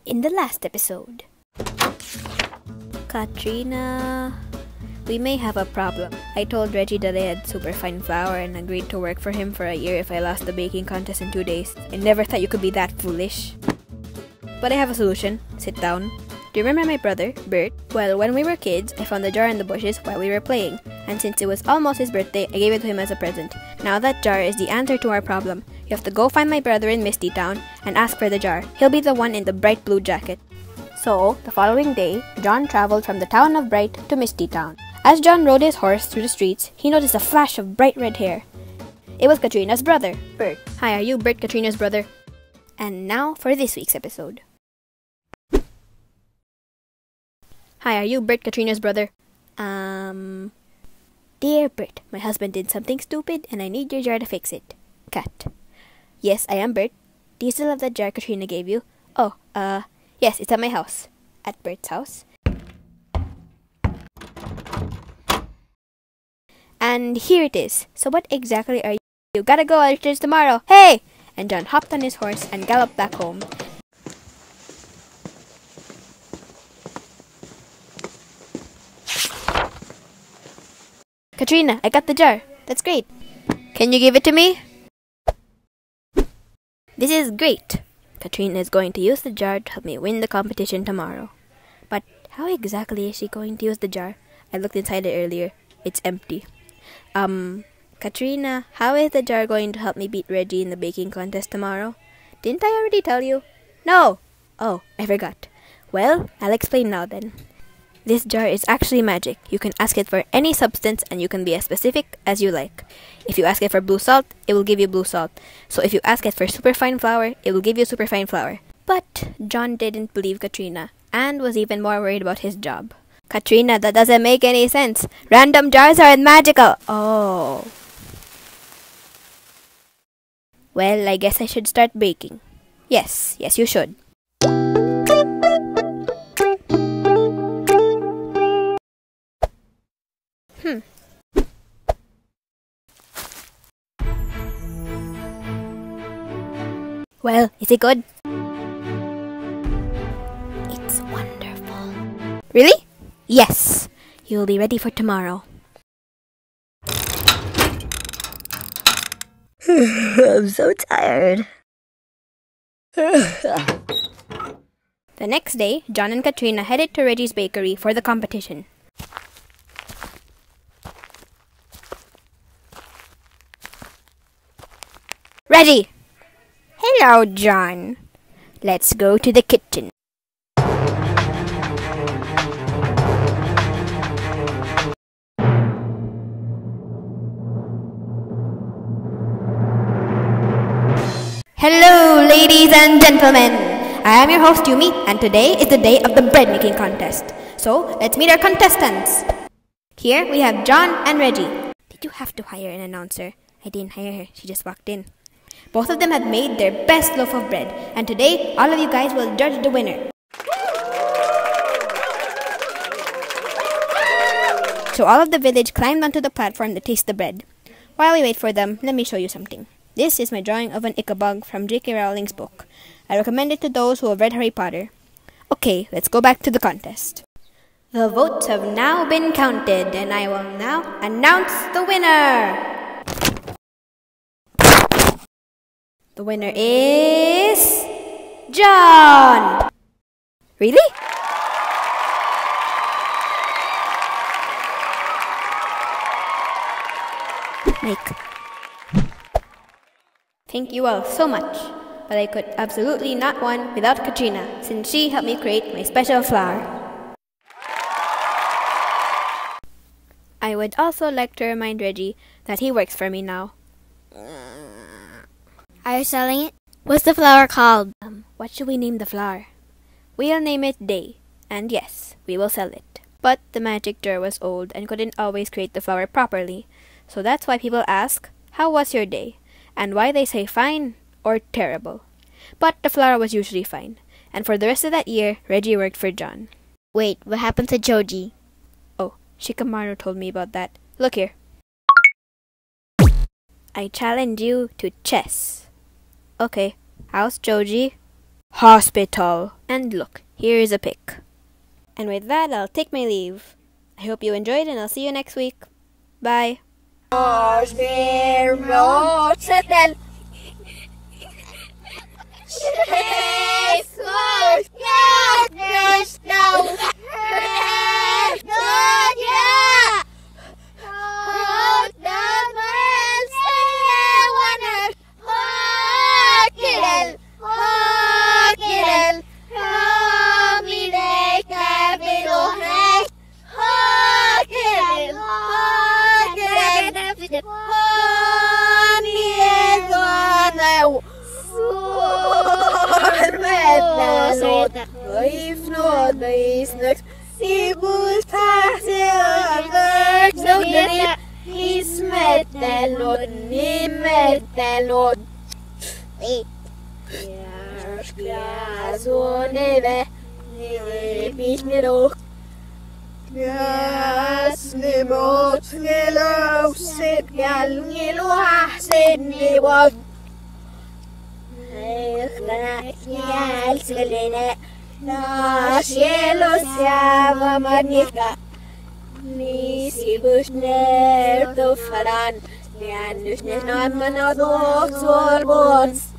In the last episode, Katrina, we may have a problem. I told Reggie that I had super fine flour and agreed to work for him for a year if I lost the baking contest in 2 days. I never thought you could be that foolish. But I have a solution. Sit down. Do you remember my brother, Bert? Well, when we were kids, I found a jar in the bushes while we were playing, and since it was almost his birthday, I gave it to him as a present. Now that jar is the answer to our problem. You have to go find my brother in Misty Town and ask for the jar. He'll be the one in the bright blue jacket. So, the following day, John traveled from the town of Bright to Misty Town. As John rode his horse through the streets, he noticed a flash of bright red hair. It was Katrina's brother, Bert. Hi, are you Bert, Katrina's brother? And now for this week's episode. Hi, are you Bert, Katrina's brother? Dear Bert, my husband did something stupid and I need your jar to fix it. Cat. Yes, I am Bert. Do you still have that jar Katrina gave you? Oh, yes, it's at my house. At Bert's house. And here it is. So what exactly are you? You gotta go, I'll return tomorrow. Hey! And John hopped on his horse and galloped back home. Katrina, I got the jar. That's great. Can you give it to me? This is great. Katrina is going to use the jar to help me win the competition tomorrow. But how exactly is she going to use the jar? I looked inside it earlier. It's empty. Katrina, how is the jar going to help me beat Reggie in the baking contest tomorrow? Didn't I already tell you? No! Oh, I forgot. Well, I'll explain now then. This jar is actually magic. You can ask it for any substance and you can be as specific as you like. If you ask it for blue salt, it will give you blue salt. So if you ask it for superfine flour, it will give you superfine flour. But John didn't believe Katrina and was even more worried about his job. Katrina, that doesn't make any sense. Random jars aren't magical. Oh. Well, I guess I should start baking. Yes, you should. Well, is it good? It's wonderful. Really? Yes. You'll be ready for tomorrow. I'm so tired. The next day, John and Katrina headed to Reggie's bakery for the competition. Reggie! Hello, John. Let's go to the kitchen. Hello, ladies and gentlemen. I am your host, Yumi, and today is the day of the bread making contest. So, let's meet our contestants. Here we have John and Reggie. Did you have to hire an announcer? I didn't hire her. She just walked in. Both of them had made their best loaf of bread, and today, all of you guys will judge the winner. So all of the village climbed onto the platform to taste the bread. While we wait for them, let me show you something. This is my drawing of an Ichabod from J.K. Rowling's book. I recommend it to those who have read Harry Potter. Okay, let's go back to the contest. The votes have now been counted, and I will now announce the winner! The winner is... John! Really? Thank you all so much, but I could absolutely not win without Katrina, since she helped me create my special flour. I would also like to remind Reggie that he works for me now. Are you selling it? What's the flour called? What should we name the flour? We'll name it Day, and yes, we will sell it. But the magic jar was old and couldn't always create the flour properly, so that's why people ask, how was your day? And why they say fine or terrible. But the flour was usually fine, and for the rest of that year, Reggie worked for John. Wait, what happened to Joji? Oh, Shikamaru told me about that. Look here. I challenge you to chess. Okay, how's Joji? hospital. And look, here is a pic. And with that, I'll take my leave. I hope you enjoyed and I'll see you next week. Bye. Nisi busner to faran, lian dus nes no man no dog sorbons.